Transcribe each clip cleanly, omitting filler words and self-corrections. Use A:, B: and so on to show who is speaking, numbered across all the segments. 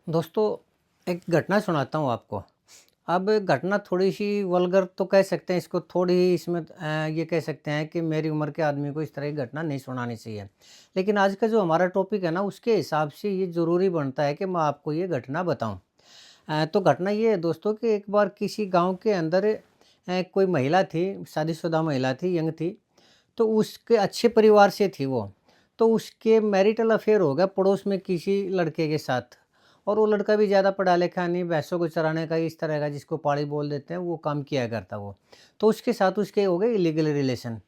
A: दोस्तों, एक घटना सुनाता हूँ आपको। अब घटना थोड़ी-सी वल्गर तो कह सकते हैं इसको, थोड़ी ही इसमें ये कह सकते हैं कि मेरी उम्र के आदमी को इस तरह की घटना नहीं सुनानी चाहिए। लेकिन आज का जो हमारा टॉपिक है ना, उसके हिसाब से ये ज़रूरी बनता है कि मैं आपको ये घटना बताऊँ। तो घटना ये है दोस्तों कि एक बार किसी गाँव के अंदर कोई महिला थी, शादीशुदा महिला थी, यंग थी। तो उसके अच्छे परिवार से थी वो। तो उसके मैरिटल अफ़ेयर हो गया पड़ोस में किसी लड़के के साथ। और वो लड़का भी ज़्यादा पढ़ा लिखा नहीं, भैंसों को चराने का इस तरह का जिसको पाड़ी बोल देते हैं, वो काम किया करता वो। तो उसके साथ उसके हो गए इल्लीगल रिलेशन।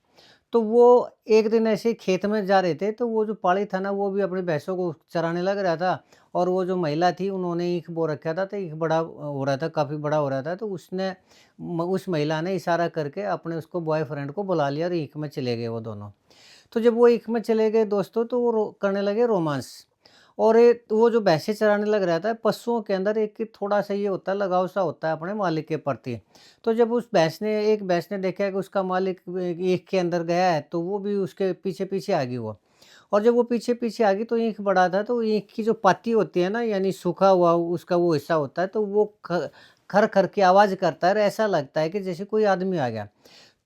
A: तो वो एक दिन ऐसे ही खेत में जा रहे थे, तो वो जो पाड़ी था ना, वो भी अपनी भैंसों को चराने लग रहा था। और वो जो महिला थी, उन्होंने ईख बो रखा था, तो ईख बड़ा हो रहा था, काफ़ी बड़ा हो रहा था। तो उस महिला ने इशारा करके अपने उसको बॉयफ्रेंड को बुला लिया और ईख में चले गए वो दोनों। तो जब वो ईख में चले गए दोस्तों, तो वो करने लगे रोमांस। और तो वो जो भैंसें चराने लग रहा था, पशुओं के अंदर एक थोड़ा-सा ये होता है, लगाव सा होता है अपने मालिक के प्रति। तो जब उस एक भैंस ने देखा कि उसका मालिक ईख के अंदर गया है, तो वो भी उसके पीछे-पीछे आ गई वो। और जब वो पीछे-पीछे आ गई, तो ईख बड़ा था, तो ईख की जो पाती होती है ना, यानी सूखा हुआ उसका वो हिस्सा होता है, तो वो खर-खर की आवाज़ करता है और ऐसा लगता है कि जैसे कोई आदमी आ गया।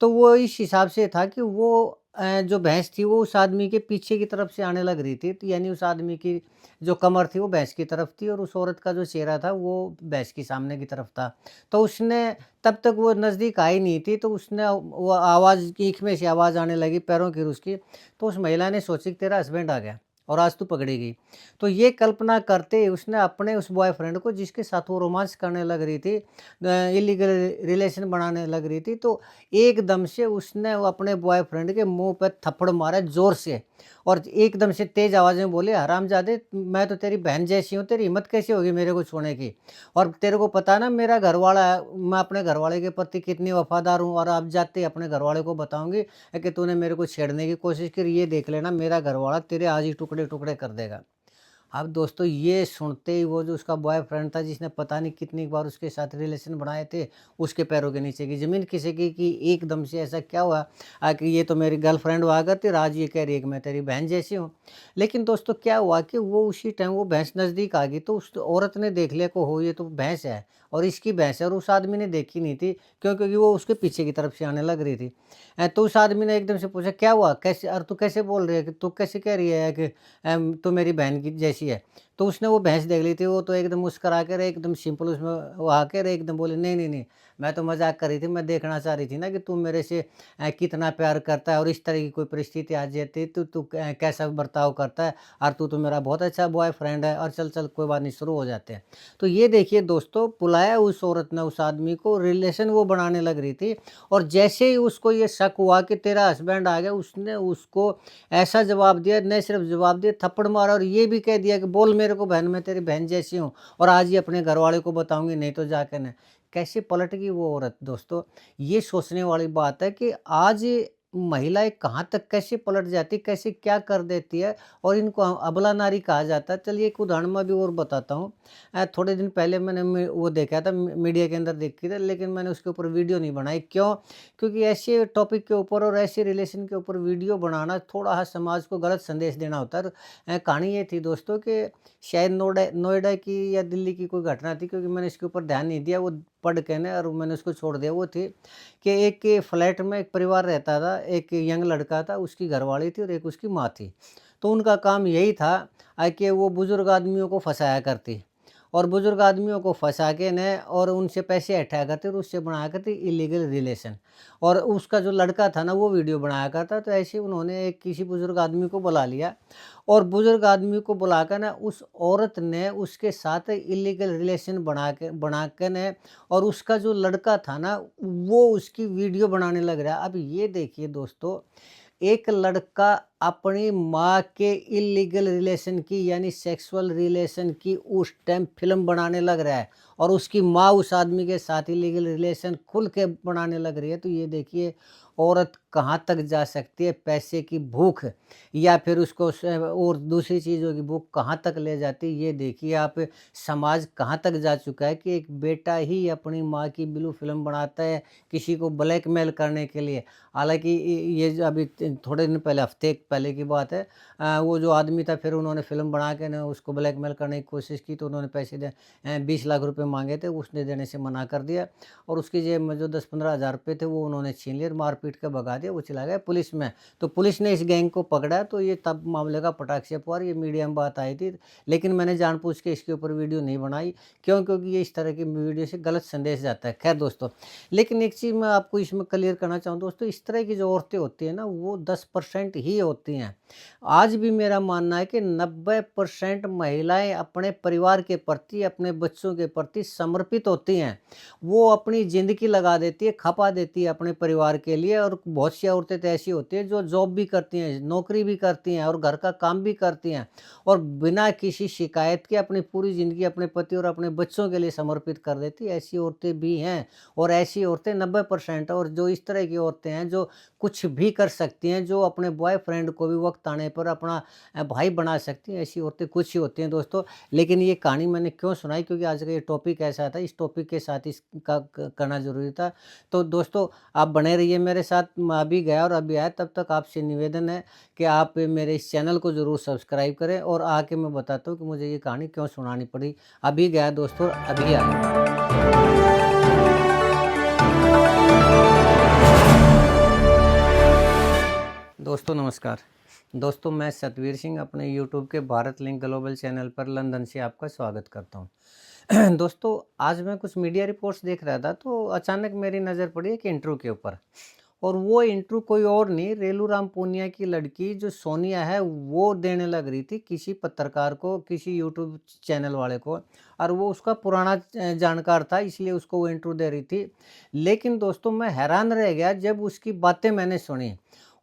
A: तो वो इस हिसाब से था कि वो जो भैंस थी, वो उस आदमी के पीछे की तरफ से आने लग रही थी। तो यानी उस आदमी की जो कमर थी, वो भैंस की तरफ थी और उस औरत का जो चेहरा था, वो भैंस की सामने की तरफ था। तो उसने तब तक वो नज़दीक आई नहीं थी, तो उसने वो आवाज़ ईख में से आवाज़ आने लगी पैरों की उसकी। तो उस महिला ने सोची कि तेरा हस्बैंड आ गया और आज तू पकड़ी गई। तो ये कल्पना करते उसने अपने उस बॉयफ्रेंड को, जिसके साथ वो रोमांस करने लग रही थी, इल्लीगल रिलेशन बनाने लग रही थी, तो एकदम से उसने वो अपने बॉयफ्रेंड के मुँह पे थप्पड़ मारा ज़ोर से। और एकदम से तेज़ आवाज़ में बोली, हरामज़ादे, मैं तो तेरी बहन जैसी हूँ, तेरी हिम्मत कैसे होगी मेरे को छूने की? और तेरे को पता है ना मेरा घरवाला है, मैं अपने घरवाले के प्रति कितनी वफ़ादार हूँ, और अब जाते ही अपने घरवाले को बताऊँगी कि तूने मेरे को छेड़ने की कोशिश करी, ये देख लेना मेरा घरवाला तेरे आज ही टुकड़े-टुकड़े कर देगा। अब दोस्तों, ये सुनते ही वो जो उसका बॉयफ्रेंड था, जिसने पता नहीं कितनी बार उसके साथ रिलेशन बनाए थे, उसके पैरों के नीचे की ज़मीन खिसकी कि एकदम से ऐसा क्या हुआ कि ये तो मेरी गर्लफ्रेंड हुआ करती और आज ये कह रही है कि मैं तेरी बहन जैसी हूँ। लेकिन दोस्तों, क्या हुआ कि वो उसी टाइम वो भैंस नज़दीक आ गई, तो उस औरत ने देख लिया कि हो, ये तो भैंस है और इसकी भैंस है, और उस आदमी ने देखी नहीं थी, क्योंकि वो उसके पीछे की तरफ से आने लग रही थी। तो उस आदमी ने एकदम से पूछा, क्या हुआ, कैसे, और तू कैसे बोल रही है, कि तू कैसे कह रही है कि तू मेरी बहन की जैसी है। तो उसने वो भैंस देख ली थी, वो तो एकदम मुस्कुरा कर एकदम सिंपल उसमें वो आकर एकदम बोली, नहीं, नहीं, नहीं, मैं तो मज़ाक कर रही थी, मैं देखना चाह रही थी ना कि तू मेरे से कितना प्यार करता है, और इस तरह की कोई परिस्थिति आ जाती है तो तू कैसा बर्ताव करता है, और तू तो मेरा बहुत अच्छा बॉयफ्रेंड है, और चल, चल कोई बात नहीं, शुरू हो जाते हैं। तो ये देखिए दोस्तों, बुलाया उस औरत ने उस आदमी को, रिलेशन वो बनाने लग रही थी, और जैसे ही उसको ये शक हुआ कि तेरा हस्बैंड आ गया, उसने उसको ऐसा जवाब दिया, नहीं सिर्फ जवाब दिया, थप्पड़ मारा और ये भी कह दिया कि बोल मेरे को बहन, मैं तेरी बहन जैसी हूँ और आज ही अपने घरवाले को बताऊँगी, नहीं तो जाके न। कैसे पलट गई वो औरत दोस्तों। ये सोचने वाली बात है कि आज महिलाएँ कहाँ तक कैसे पलट जाती, कैसे क्या कर देती है, और इनको अबला नारी कहा जाता है। चलिए एक उदाहरण मैं भी और बताता हूँ। थोड़े दिन पहले मैंने वो देखा था, मीडिया के अंदर देखी थी, लेकिन मैंने उसके ऊपर वीडियो नहीं बनाई। क्यों? क्योंकि ऐसे टॉपिक के ऊपर और ऐसे रिलेशन के ऊपर वीडियो बनाना थोड़ा-सा समाज को गलत संदेश देना होता है। कहानी ये थी दोस्तों कि शायद नोएडा की या दिल्ली की कोई घटना थी, क्योंकि मैंने इसके ऊपर ध्यान नहीं दिया, वो पढ़ के ना और मैंने उसको छोड़ दिया। वो थी कि एक फ्लैट में एक परिवार रहता था, एक यंग लड़का था, उसकी घरवाली थी और एक उसकी माँ थी। तो उनका काम यही था कि वो बुज़ुर्ग आदमियों को फँसाया करती। और बुज़ुर्ग आदमियों को फँसा के न और उनसे पैसे हठाया करते और उससे बनाया करते इल्लीगल रिलेशन। और उसका जो लड़का था ना, वो वीडियो बनाया करता। तो ऐसे ही उन्होंने एक किसी बुज़ुर्ग आदमी को बुला लिया, और बुज़ुर्ग आदमी को बुलाकर ना उस औरत ने उसके साथ इल्लीगल रिलेशन बना के न, और उसका जो लड़का था ना, वो उसकी वीडियो बनाने लग रहा है। अब ये देखिए दोस्तों, एक लड़का अपनी माँ के इल्लीगल रिलेशन की, यानी सेक्सुअल रिलेशन की उस टाइम फ़िल्म बनाने लग रहा है, और उसकी माँ उस आदमी के साथ इल्लीगल रिलेशन खुल के बनाने लग रही है। तो ये देखिए, औरत कहाँ तक जा सकती है, पैसे की भूख या फिर उसको और दूसरी चीज़ों की भूख कहाँ तक ले जाती है। ये देखिए आप, समाज कहाँ तक जा चुका है कि एक बेटा ही अपनी माँ की ब्लू फ़िल्म बनाता है किसी को ब्लैकमेल करने के लिए। हालाँकि ये जो अभी थोड़े दिन पहले, हफ़्ते पहले की बात है। वो जो आदमी था फिर उन्होंने फ़िल्म बना के ना उसको ब्लैकमेल करने की कोशिश की, तो उन्होंने पैसे 20 लाख रुपए माँगे थे, उसने देने से मना कर दिया और उसकी जेब में जो 10-15 हज़ार रुपए थे वो उन्होंने छीन लिए और मार-पीट के भगा दिया, वो चला गया पुलिस में। तो पुलिस ने इस गैंग को पकड़ा, तो ये तब मामले का पटाख से फुआ, ये मीडिया में बात आई थी। लेकिन मैंने जानबूझ के इसके ऊपर वीडियो नहीं बनाई, क्यों? क्योंकि ये इस तरह की वीडियो से गलत संदेश जाता है। खैर दोस्तों, लेकिन एक चीज़ मैं आपको इसमें क्लियर करना चाहूँ दोस्तों, इस तरह की जो औरतें होती हैं ना, वो 10% ही होती हैं। आज भी मेरा मानना है कि 90% महिलाएँ अपने परिवार के प्रति, अपने बच्चों के प्रति समर्पित होती हैं। वो अपनी ज़िंदगी लगा देती है, खपा देती है अपने परिवार के लिए, और बहुत सी औरतें तो ऐसी होती हैं जो जॉब भी करती हैं, नौकरी भी करती हैं और घर का काम भी करती हैं, और बिना किसी शिकायत के अपनी पूरी ज़िंदगी अपने पति और अपने बच्चों के लिए समर्पित कर देती है। ऐसी औरतें भी हैं, और ऐसी औरतें 90% है। और जो इस तरह की औरतें हैं जो कुछ भी कर सकती हैं, जो अपने बॉयफ्रेंड को भी वक़्त आने पर अपना भाई बना सकती हैं, ऐसी औरतें कुछ ही होती हैं दोस्तों। लेकिन ये कहानी मैंने क्यों सुनाई, क्योंकि आज का ये टॉपिक ऐसा था, इस टॉपिक के साथ इसका करना ज़रूरी था। तो दोस्तों, आप बने रहिए मेरे साथ, मैं अभी गया और अभी आया, तब तक आपसे निवेदन है कि आप मेरे इस चैनल को ज़रूर सब्सक्राइब करें, और आके मैं बताता हूँ कि मुझे ये कहानी क्यों सुनानी पड़ी। अभी गया दोस्तों, अभी आया। दोस्तों नमस्कार। दोस्तों, मैं सतवीर सिंह अपने यूट्यूब के भारत लिंक ग्लोबल चैनल पर लंदन से आपका स्वागत करता हूँ। दोस्तों, आज मैं कुछ मीडिया रिपोर्ट्स देख रहा था, तो अचानक मेरी नज़र पड़ी एक इंटरव्यू के ऊपर, और वो इंटरव्यू कोई और नहीं, रेलू राम पूनिया की लड़की जो सोनिया है वो देने लग रही थी किसी पत्रकार को, किसी यूट्यूब चैनल वाले को, और वो उसका पुराना जानकार था, इसलिए उसको वो इंटरव्यू दे रही थी। लेकिन दोस्तों, मैं हैरान रह गया जब उसकी बातें मैंने सुनी,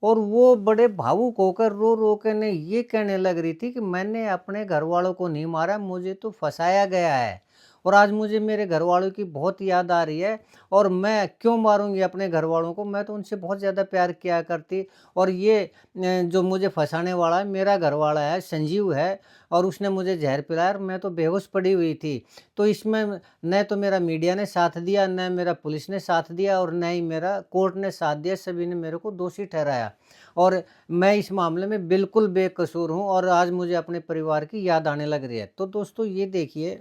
A: और वो बड़े भावुक होकर रो रो के ने ये कहने लग रही थी कि मैंने अपने घर वालों को नहीं मारा, मुझे तो फंसाया गया है, और आज मुझे मेरे घर वालों की बहुत याद आ रही है, और मैं क्यों मारूंगी अपने घर वालों को, मैं तो उनसे बहुत ज़्यादा प्यार किया करती, और ये जो मुझे फंसाने वाला है मेरा घर वाला है, संजीव है, और उसने मुझे जहर पिलाया और मैं तो बेहोश पड़ी हुई थी। तो इसमें न तो मेरा मीडिया ने साथ दिया, न मेरा पुलिस ने साथ दिया, और न ही मेरा कोर्ट ने साथ दिया, सभी ने मेरे को दोषी ठहराया, और मैं इस मामले में बिल्कुल बेकसूर हूँ, और आज मुझे अपने परिवार की याद आने लग रही है। तो दोस्तों, ये देखिए,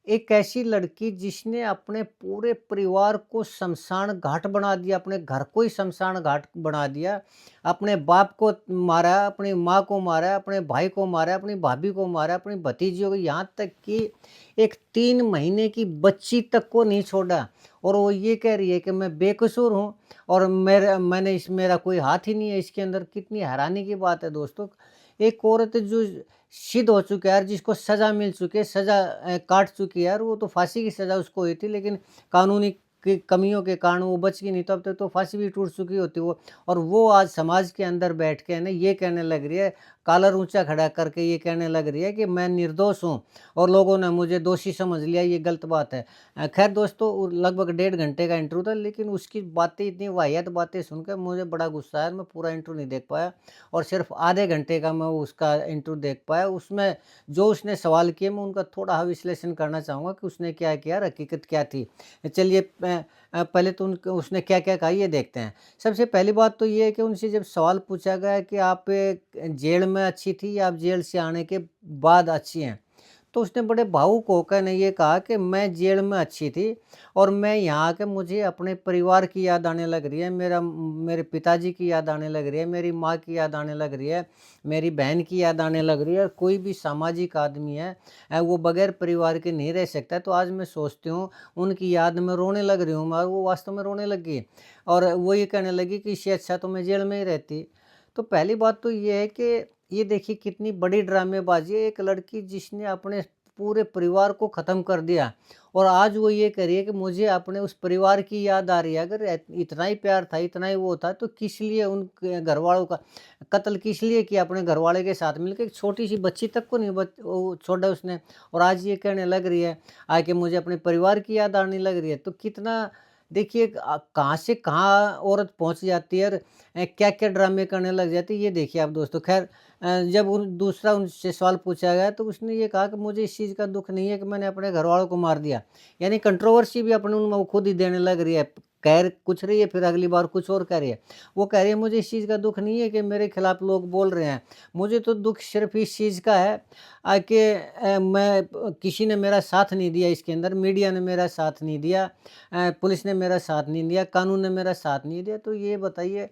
A: एक ऐसी लड़की जिसने अपने पूरे परिवार को शमशान घाट बना दिया, अपने घर को ही शमशान घाट बना दिया, अपने बाप को मारा, अपनी माँ को मारा, अपने भाई को मारा, अपनी भाभी को मारा, अपनी भतीजियों को, यहाँ तक कि एक 3 महीने की बच्ची तक को नहीं छोड़ा, और वो ये कह रही है कि मैं बेकसूर हूँ, और मेरा कोई हाथ ही नहीं है इसके अंदर। कितनी हैरानी की बात है दोस्तों। एक औरत जो सिद्ध हो चुका है यार, जिसको सज़ा मिल चुकी है, सज़ा काट चुकी है यार, वो तो फांसी की सज़ा उसको हुई थी, लेकिन कानूनी की कमियों के कारण वो बच गई, नहीं तो अब तक तो फांसी भी टूट चुकी होती वो। और वो आज समाज के अंदर बैठ के ना ये कहने लग रही है, कॉलर ऊंचा खड़ा करके ये कहने लग रही है कि मैं निर्दोष हूँ, और लोगों ने मुझे दोषी समझ लिया, ये गलत बात है। खैर दोस्तों, लगभग 1.5 घंटे का इंटरव्यू था, लेकिन उसकी बातें, इतनी वाहियात बातें सुनकर मुझे बड़ा गुस्सा आया, मैं पूरा इंटरव्यू नहीं देख पाया, और सिर्फ आधे घंटे का मैं उसका इंटरव्यू देख पाया। उसमें जो उसने सवाल किए, मैं उनका थोड़ा विश्लेषण करना चाहूँगा कि उसने क्या किया, हकीकत क्या थी। चलिए, पहले तो उसने क्या क्या कहा ये देखते हैं। सबसे पहली बात तो ये है कि उनसे जब सवाल पूछा गया कि आप जेल में अच्छी थी या आप जेल से आने के बाद अच्छी हैं, तो उसने बड़े भावुक होकर ने ये कहा कि मैं जेल में अच्छी थी, और मैं यहाँ आके मुझे अपने परिवार की याद आने लग रही है, मेरे पिताजी की याद आने लग रही है, मेरी माँ की याद आने लग रही है, मेरी बहन की याद आने लग रही है। कोई भी सामाजिक आदमी है, वो बगैर परिवार के नहीं रह सकता। तो आज मैं सोचती हूँ, उनकी याद में रोने लग रही हूँ, और वो वास्तव में रोने लगी, और वो ये कहने लगी कि इससे अच्छा तो मैं जेल में ही रहती। तो पहली बात तो ये है कि ये देखिए कितनी बड़ी ड्रामेबाजी है, एक लड़की जिसने अपने पूरे परिवार को ख़त्म कर दिया, और आज वो ये कह रही है कि मुझे अपने उस परिवार की याद आ रही है। अगर इतना ही प्यार था, इतना ही वो था, तो किस लिए उन घर वालों का कत्ल किस लिए किया, अपने घर वाले के साथ मिलकर? एक छोटी सी बच्ची तक को नहीं वो छोड़ा उसने, और आज ये कहने लग रही है आके मुझे अपने परिवार की याद आने लग रही है। तो कितना, देखिए कहाँ से कहाँ औरत पहुँच जाती है, और क्या-क्या ड्रामे करने लग जाती है, ये देखिए आप दोस्तों। ख़ैर, जब दूसरा उनसे सवाल पूछा गया, तो उसने ये कहा कि मुझे इस चीज़ का दुःख नहीं है कि मैंने अपने घरवालों को मार दिया। यानी कंट्रोवर्सी भी अपने उनमें वो खुद ही देने लग रही है। कह कुछ रही है, फिर अगली बार कुछ और कह रही है। वो कह रही है मुझे इस चीज़ का दुःख नहीं है कि मेरे खिलाफ लोग बोल रहे हैं, मुझे तो दुःख सिर्फ़ इस चीज़ का है कि मैं किसी ने मेरा साथ नहीं दिया इसके अंदर, मीडिया ने मेरा साथ नहीं दिया, पुलिस ने मेरा साथ नहीं दिया, कानून ने मेरा साथ नहीं दिया। तो ये बताइए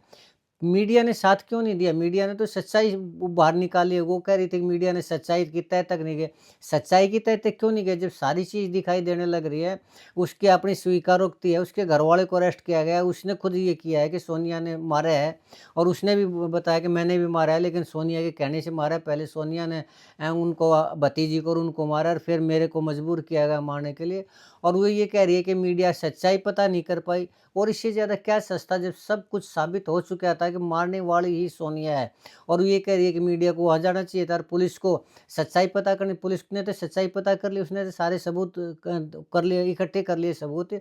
A: मीडिया ने साथ क्यों नहीं दिया? मीडिया ने तो सच्चाई बाहर निकाली है। वो कह रही थी कि मीडिया ने सच्चाई की तह तक नहीं गए। सच्चाई की तह तक क्यों नहीं गए? जब सारी चीज़ दिखाई देने लग रही है, उसकी अपनी स्वीकारोक्ति है, उसके घरवाले को अरेस्ट किया गया है, उसने खुद ये किया है कि सोनिया ने मारा है और उसने भी बताया कि मैंने भी मारा है, लेकिन सोनिया के कहने से मारा है। पहले सोनिया ने उनको भतीजी को और उनको मारा और फिर मेरे को मजबूर किया गया मारने के लिए। और वो ये कह रही है कि मीडिया सच्चाई पता नहीं कर पाई। और इससे ज़्यादा क्या सस्ता, जब सब कुछ साबित हो चुका था कि मारने वाली ही सोनिया है, और ये कह रही है कि मीडिया को वहाँ जाना चाहिए था और पुलिस को सच्चाई पता करनी। पुलिस ने तो सच्चाई पता कर ली, उसने तो सारे सबूत कर लिए, इकट्ठे कर लिए सबूत।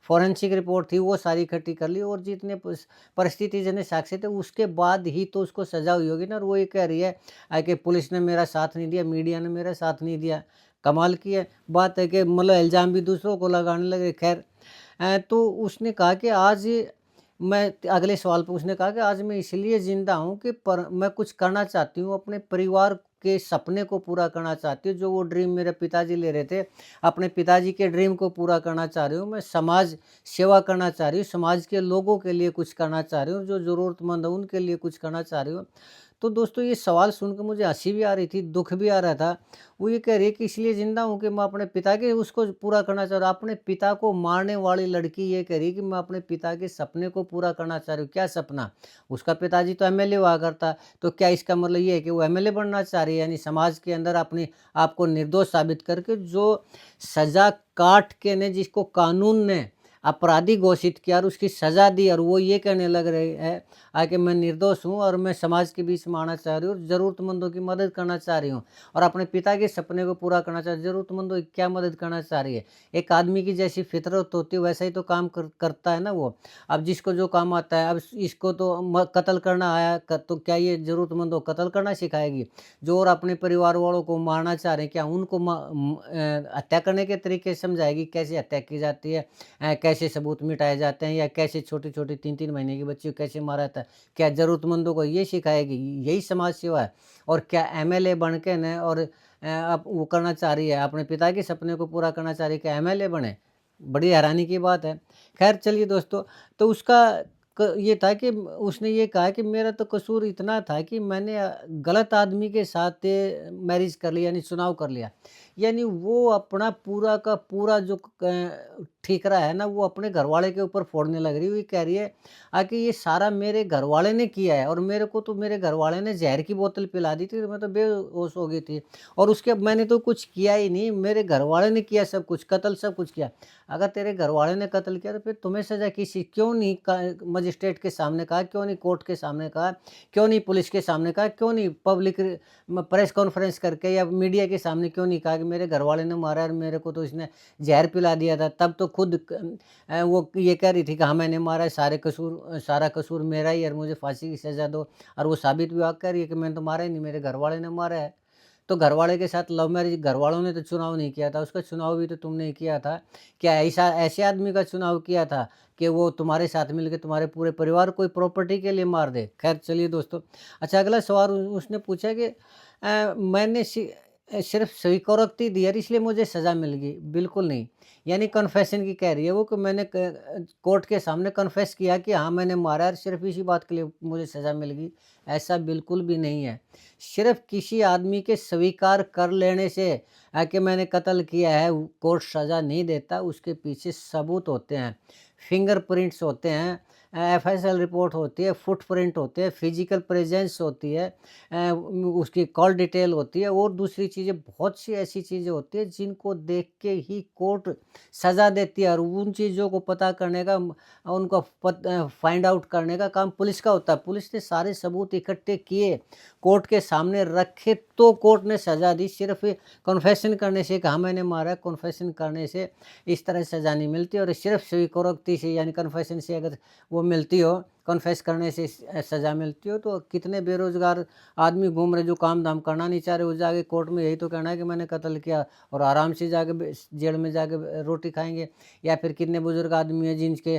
A: फॉरेंसिक रिपोर्ट थी वो सारी इकट्ठी कर ली, और जितने परिस्थिति जन्य साक्ष्य थे उसके बाद ही तो उसको सजा हुई होगी ना। और वो ये कह रही है कि पुलिस ने मेरा साथ नहीं दिया, मीडिया ने मेरा साथ नहीं दिया। कमाल की है बात है कि मतलब इल्ज़ाम भी दूसरों को लगाने लगे। खैर तो उसने कहा कि आज मैं अगले सवाल पे उसने कहा कि आज मैं इसलिए ज़िंदा हूँ कि मैं कुछ करना चाहती हूँ, अपने परिवार के सपने को पूरा करना चाहती हूँ, जो वो ड्रीम मेरे पिताजी ले रहे थे, अपने पिताजी के ड्रीम को पूरा करना चाह रही हूँ। मैं समाज सेवा करना चाह रही हूँ, समाज के लोगों के लिए कुछ करना चाह रही हूँ, जो ज़रूरतमंद है उनके लिए कुछ करना चाह रही हूँ। तो दोस्तों ये सवाल सुनकर मुझे हँसी भी आ रही थी, दुःख भी आ रहा था। वो ये कह रही है कि इसलिए ज़िंदा हूँ कि मैं अपने पिता के उसको पूरा करना चाह रहा हूँ। अपने पिता को मारने वाली लड़की ये कह रही है कि मैं अपने पिता के सपने को पूरा करना चाह रही हूँ। क्या सपना? उसका पिताजी तो एमएलए हुआ करता, तो क्या इसका मतलब ये है कि वो एमएलए बनना चाह रही है? यानी समाज के अंदर अपने आप को निर्दोष साबित करके जो सज़ा काट के ने जिसको कानून ने अपराधी घोषित किया और उसकी सज़ा दी, और वो ये कहने लग रहे हैं कि मैं निर्दोष हूँ और मैं समाज के बीच में आना चाह रही हूँ और ज़रूरतमंदों की मदद करना चाह रही हूँ और अपने पिता के सपने को पूरा करना चाह रही हूँ। ज़रूरतमंदों की क्या मदद करना चाह रही है? एक आदमी की जैसी फितरत होती है वैसा ही तो काम करता है ना वो। अब जिसको जो काम आता है, अब इसको तो कत्ल करना आया, तो क्या ये ज़रूरतमंदों को कत्ल करना सिखाएगी? जो और अपने परिवार वालों को मारना चाह रहे हैं, क्या उनको हत्या करने के तरीके समझाएगी? कैसे हत्या की जाती है, कैसे सबूत मिटाए जाते हैं, या कैसे छोटी-छोटी 3-3 महीने की बच्ची को कैसे मारा जाता है? क्या ज़रूरतमंदों को ये सिखाएगी? यही समाज सेवा है? और क्या एमएलए बन के न और अब वो करना चाह रही है, अपने पिता के सपने को पूरा करना चाह रही है कि एमएलए बने? बड़ी हैरानी की बात है। ख़ैर चलिए दोस्तों, तो उसका ये था कि उसने ये कहा कि मेरा तो कसूर इतना था कि मैंने गलत आदमी के साथ मैरिज कर लिया, यानी चुनाव कर लिया। यानी वो अपना पूरा का पूरा जो ठीकरा है ना, वो अपने घरवाले के ऊपर फोड़ने लग रही है। वो ये कह रही है कि ये सारा मेरे घरवाले ने किया है, और मेरे को तो मेरे घरवाले ने ज़हर की बोतल पिला दी थी, तो मैं तो बेहोश हो गई थी, और उसके मैंने तो कुछ किया ही नहीं, मेरे घरवाले ने किया सब कुछ, कत्ल सब कुछ किया। अगर तेरे घरवाले ने कत्ल किया तो फिर तुम्हें सज़ा किसी क्यों नहीं मजिस्ट्रेट के सामने कहा, क्यों नहीं कोर्ट के सामने कहा, क्यों नहीं पुलिस के सामने कहा, क्यों नहीं पब्लिक प्रेस कॉन्फ्रेंस करके या मीडिया के सामने क्यों नहीं कहा कि मेरे घरवाले ने मारा और मेरे को तो इसने ज़हर पिला दिया था? तब तो खुद वो ये कह रही थी कि हाँ मैंने मारा है, सारा कसूर मेरा ही है और मुझे फांसी की सज़ा दो, और वो साबित भी कर रही है कि मैंने तो मारा ही नहीं, मेरे घरवाले ने मारा है। तो घरवाले के साथ लव मैरिज, घरवालों ने तो चुनाव नहीं किया था, उसका चुनाव भी तो तुमने ही किया था। क्या ऐसा ऐसे आदमी का चुनाव किया था कि वो तुम्हारे साथ मिलके तुम्हारे पूरे परिवार को प्रॉपर्टी के लिए मार दे? खैर चलिए दोस्तों, अच्छा अगला सवाल उसने पूछा कि मैंने सिर्फ़ स्वीकारोक्ति दी है इसलिए मुझे सज़ा मिल गई? बिल्कुल नहीं। यानी कन्फेशन की कह रही है वो कि मैंने कोर्ट के सामने कन्फेस किया कि हाँ मैंने मारा है और सिर्फ़ इसी बात के लिए मुझे सज़ा मिल गई। ऐसा बिल्कुल भी नहीं है। सिर्फ़ किसी आदमी के स्वीकार कर लेने से कि मैंने कत्ल किया है, कोर्ट सज़ा नहीं देता, उसके पीछे सबूत होते हैं, फिंगरप्रिंट्स होते हैं, एफएसएल रिपोर्ट होती है, फुटप्रिंट होते हैं, फिजिकल प्रेजेंस होती है, उसकी कॉल डिटेल होती है, और दूसरी चीज़ें बहुत सी ऐसी चीज़ें होती हैं जिनको देख के ही कोर्ट सज़ा देती है, और उन चीज़ों को पता करने का उनको फाइंड आउट करने का काम पुलिस का होता है। पुलिस ने सारे सबूत इकट्ठे किए, कोर्ट के सामने रखे, तो कोर्ट ने सज़ा दी। सिर्फ़ कन्फेशन करने से कि हाँ मैंने मारा है, कन्फेशन करने से इस तरह सज़ा नहीं मिलती, और सिर्फ़ स्वीकारोक्ति से यानी कन्फेशन से अगर वो मिलती हो, कन्फेस करने से सज़ा मिलती हो, तो कितने बेरोज़गार आदमी घूम रहे जो काम धाम करना नहीं चाह रहे, वो जाके कोर्ट में यही तो कहना है कि मैंने कत्ल किया, और आराम से जाके जेल में जाके रोटी खाएंगे। या फिर कितने बुजुर्ग आदमी हैं जिनके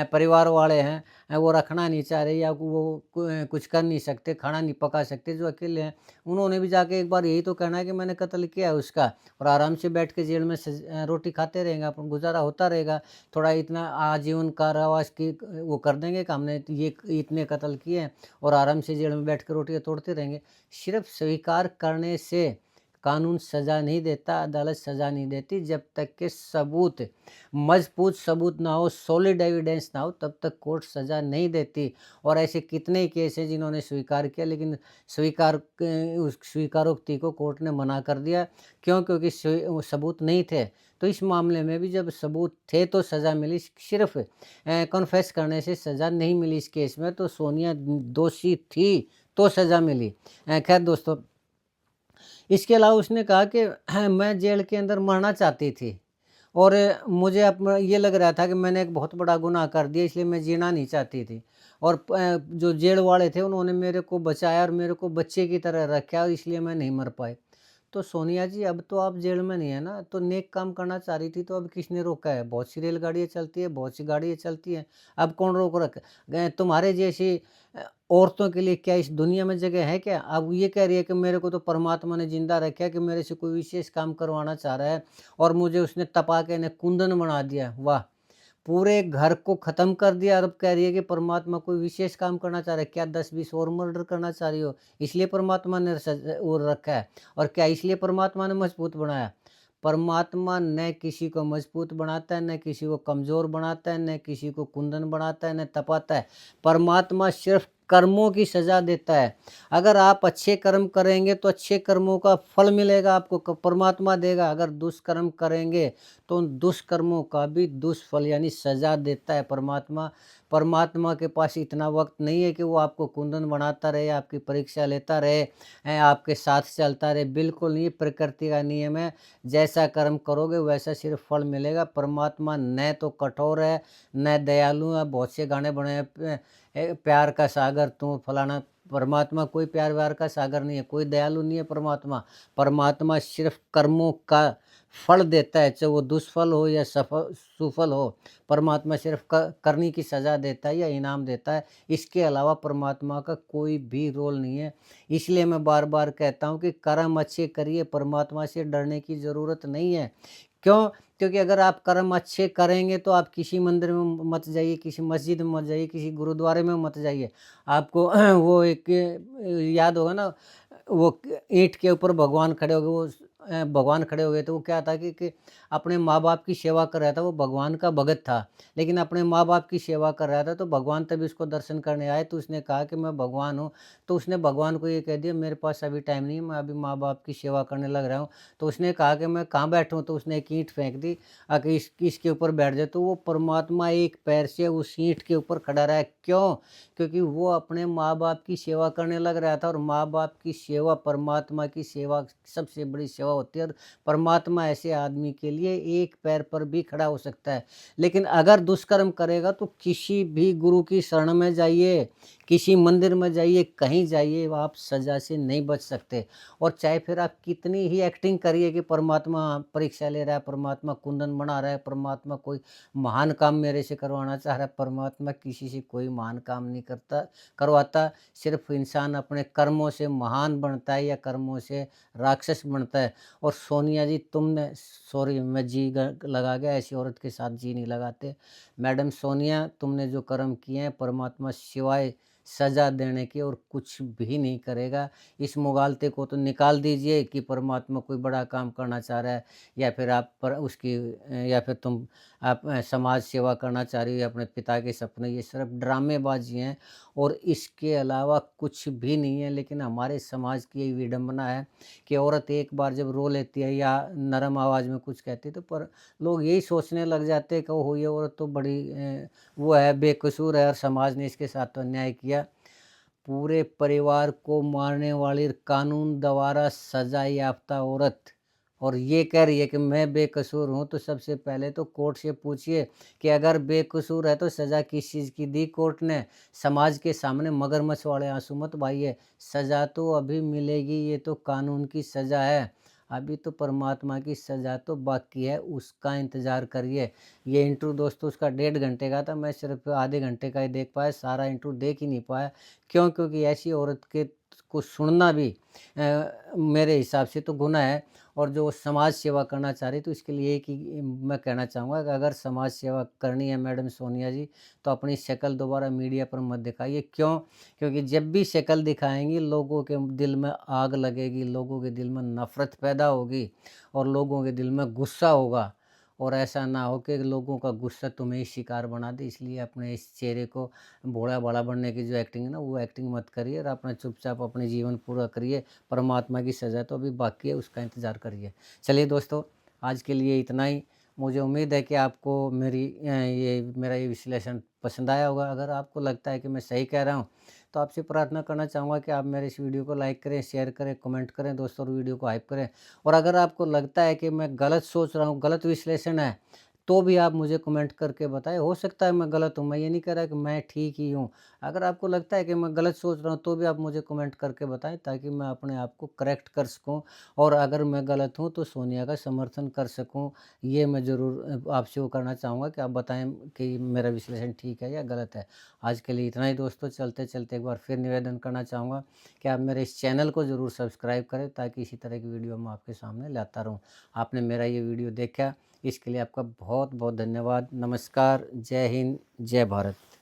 A: परिवार वाले हैं, वो रखना नहीं चाह रहे, या वो कुछ कर नहीं सकते, खाना नहीं पका सकते, जो अकेले हैं, उन्होंने भी जाके एक बार यही तो कहना है कि मैंने कत्ल किया है उसका, और आराम से बैठ के जेल में रोटी खाते रहेंगे, अपन गुजारा होता रहेगा। थोड़ा इतना आजीवन कारावास की वो कर देंगे कि हमने ये इतने कत्ल किए हैं, और आराम से जेल में बैठ के रोटियां तोड़ते रहेंगे। सिर्फ स्वीकार करने से कानून सज़ा नहीं देता, अदालत सज़ा नहीं देती। जब तक के सबूत, मजबूत सबूत ना हो, सॉलिड एविडेंस ना हो, तब तक कोर्ट सज़ा नहीं देती। और ऐसे कितने ही केस हैं जिन्होंने स्वीकार किया, लेकिन उस स्वीकारोक्ति को कोर्ट ने मना कर दिया। क्यों? क्योंकि वो सबूत नहीं थे। तो इस मामले में भी जब सबूत थे तो सज़ा मिली, सिर्फ कन्फेस करने से सज़ा नहीं मिली इस केस में। तो सोनिया दोषी थी तो सज़ा मिली। खैर दोस्तों, इसके अलावा उसने कहा कि मैं जेल के अंदर मरना चाहती थी, और मुझे अब ये लग रहा था कि मैंने एक बहुत बड़ा गुनाह कर दिया, इसलिए मैं जीना नहीं चाहती थी। और जो जेल वाले थे उन्होंने मेरे को बचाया और मेरे को बच्चे की तरह रखा, और इसलिए मैं नहीं मर पाई। तो सोनिया जी, अब तो आप जेल में नहीं है ना, तो नेक काम करना चाह रही थी, तो अब किसने रोका है? बहुत सी रेलगाड़ियाँ चलती है, बहुत सी गाड़ियाँ चलती हैं, अब कौन रोक रखा? तुम्हारे जैसी औरतों के लिए क्या इस दुनिया में जगह है क्या? अब ये कह रही है कि मेरे को तो परमात्मा ने जिंदा रखा है, कि मेरे से कोई विशेष काम करवाना चाह रहा है, और मुझे उसने तपा के ने कुंदन बना दिया। वाह! पूरे घर को ख़त्म कर दिया, और अब कह रही है कि परमात्मा कोई विशेष काम करना चाह रहा है। क्या 10-20 और मर्डर करना चाह रही हो? इसलिए परमात्मा ने वो रखा है, और क्या इसलिए परमात्मा ने मजबूत बनाया? परमात्मा न किसी को मजबूत बनाता है, न किसी को कमज़ोर बनाता है, न किसी को कुंदन बनाता है, न तपाता है। परमात्मा सिर्फ़ कर्मों की सज़ा देता है। अगर आप अच्छे कर्म करेंगे तो अच्छे कर्मों का फल मिलेगा आपको, परमात्मा देगा। अगर दुष्कर्म करेंगे तो उन दुष्कर्मों का भी दुष्फल यानी सज़ा देता है परमात्मा। परमात्मा के पास इतना वक़्त नहीं है कि वो आपको कुंदन बनाता रहे, आपकी परीक्षा लेता रहे, आपके साथ चलता रहे। बिल्कुल नहीं, प्रकृति का नियम है, जैसा कर्म करोगे वैसा सिर्फ फल मिलेगा। परमात्मा न तो कठोर है, न दयालु है। बहुत से गाने बने हैं, प्यार का सागर तू फलाना। परमात्मा कोई प्यार व्यार का सागर नहीं है, कोई दयालु नहीं है परमात्मा। परमात्मा सिर्फ कर्मों का फल देता है, चाहे वो दुष्फल हो या सफल सुफल हो। परमात्मा सिर्फ करनी की सज़ा देता है या इनाम देता है। इसके अलावा परमात्मा का कोई भी रोल नहीं है। इसलिए मैं बार बार कहता हूँ कि कर्म अच्छे करिए, परमात्मा से डरने की ज़रूरत नहीं है। क्यों? क्योंकि अगर आप कर्म अच्छे करेंगे तो आप किसी मंदिर में मत जाइए, किसी मस्जिद में मत जाइए, किसी गुरुद्वारे में मत जाइए। आपको वो एक याद होगा ना, वो ईंट के ऊपर भगवान खड़े हो गए, वो भगवान खड़े हो गए, तो वो क्या था कि अपने माँ-बाप की सेवा कर रहा था, वो भगवान का भगत था। लेकिन अपने माँ-बाप की सेवा कर रहा था, तो भगवान तभी उसको दर्शन करने आए, तो उसने कहा कि मैं भगवान हूँ। तो उसने भगवान को ये कह दिया, मेरे पास अभी टाइम नहीं है, मैं अभी माँ-बाप की सेवा करने लग रहा हूँ। तो उसने कहा कि मैं कहाँ बैठूँ? तो उसने एक ईंट फेंक दी, कि इसके ऊपर बैठ जाए। तो वो परमात्मा एक पैर से उस ईंट के ऊपर खड़ा रहा। क्यों? क्योंकि वो अपने माँ-बाप की सेवा करने लग रहा था, और माँ-बाप की सेवा, परमात्मा की सेवा सबसे बड़ी सेवा होती है। और परमात्मा ऐसे आदमी के लिए एक पैर पर भी खड़ा हो सकता है। लेकिन अगर दुष्कर्म करेगा तो किसी भी गुरु की शरण में जाइए, किसी मंदिर में जाइए, कहीं जाइए, आप सज़ा से नहीं बच सकते। और चाहे फिर आप कितनी ही एक्टिंग करिए कि परमात्मा परीक्षा ले रहा है, परमात्मा कुंदन बना रहा है, परमात्मा कोई महान काम मेरे से करवाना चाह रहा है, परमात्मा किसी से कोई महान काम नहीं करवाता। सिर्फ इंसान अपने कर्मों से महान बनता है या कर्मों से राक्षस बनता है। और सोनिया जी, तुमने, सॉरी मैं जी लगा गया, ऐसी औरत के साथ जी नहीं लगाते। मैडम सोनिया, तुमने जो कर्म किए हैं, परमात्मा सिवाय सज़ा देने के और कुछ भी नहीं करेगा। इस मुगालते को तो निकाल दीजिए कि परमात्मा कोई बड़ा काम करना चाह रहा है, या फिर आप पर उसकी या फिर आप समाज सेवा करना चाह रही हो, अपने पिता के सपने। ये सिर्फ ड्रामेबाजी हैं, और इसके अलावा कुछ भी नहीं है। लेकिन हमारे समाज की यही विडंबना है कि औरत एक बार जब रो लेती है या नरम आवाज़ में कुछ कहती है, तो पर लोग यही सोचने लग जाते हैं कि ओहो, ये औरत तो बड़ी वो है, बेकसूर है, और समाज ने इसके साथ तो अन्याय किया। पूरे परिवार को मारने वाली कानून द्वारा सजा याफ्ता औरत, और ये कह रही है कि मैं बेकसूर हूँ, तो सबसे पहले तो कोर्ट से पूछिए कि अगर बेकसूर है तो सज़ा किस चीज़ की दी कोर्ट ने? समाज के सामने मगरमच्छ वाले आँसू मत बहाइए, सज़ा तो अभी मिलेगी, ये तो कानून की सज़ा है। अभी तो परमात्मा की सज़ा तो बाकी है, उसका इंतज़ार करिए। ये इंटरव्यू दोस्तों उसका 1.5 घंटे का था, मैं सिर्फ़ आधे घंटे का ही देख पाया, सारा इंटरव्यू देख ही नहीं पाया। क्यों? क्योंकि ऐसी औरत के को सुनना भी मेरे हिसाब से तो गुनाह है, और जो समाज सेवा करना चाह रही, तो इसके लिए एक ही मैं कहना चाहूँगा कि अगर समाज सेवा करनी है मैडम सोनिया जी, तो अपनी शक्ल दोबारा मीडिया पर मत दिखाइए। क्यों? क्योंकि जब भी शक्ल दिखाएँगी, लोगों के दिल में आग लगेगी, लोगों के दिल में नफ़रत पैदा होगी और लोगों के दिल में गुस्सा होगा, और ऐसा ना हो कि लोगों का गुस्सा तुम्हें ही शिकार बना दे। इसलिए अपने इस चेहरे को भोला-भाला बनने की जो एक्टिंग है ना, वो एक्टिंग मत करिए और अपना चुपचाप अपने जीवन पूरा करिए। परमात्मा की सज़ा तो अभी बाकी है, उसका इंतज़ार करिए। चलिए दोस्तों, आज के लिए इतना ही। मुझे उम्मीद है कि आपको ये मेरा ये विश्लेषण पसंद आया होगा। अगर आपको लगता है कि मैं सही कह रहा हूँ, तो आपसे प्रार्थना करना चाहूँगा कि आप मेरे इस वीडियो को लाइक करें, शेयर करें, कमेंट करें दोस्तों, और वीडियो को हाइप करें। और अगर आपको लगता है कि मैं गलत सोच रहा हूँ, गलत विश्लेषण है, तो भी आप मुझे कमेंट करके बताएँ। हो सकता है मैं गलत हूँ, मैं ये नहीं कह रहा कि मैं ठीक ही हूँ। अगर आपको लगता है कि मैं गलत सोच रहा हूँ, तो भी आप मुझे कमेंट करके बताएँ, ताकि मैं अपने आप को करेक्ट कर सकूँ, और अगर मैं गलत हूँ तो सोनिया का समर्थन कर सकूँ। ये मैं ज़रूर आपसे वो करना चाहूँगा कि आप बताएँ कि मेरा विश्लेषण ठीक है या गलत है। आज के लिए इतना ही दोस्तों, चलते-चलते एक बार फिर निवेदन करना चाहूँगा कि आप मेरे इस चैनल को ज़रूर सब्सक्राइब करें, ताकि इसी तरह की वीडियो मैं आपके सामने लाता रहूँ। आपने मेरा ये वीडियो देखा, इसके लिए आपका बहुत-बहुत धन्यवाद। नमस्कार, जय हिंद, जय भारत।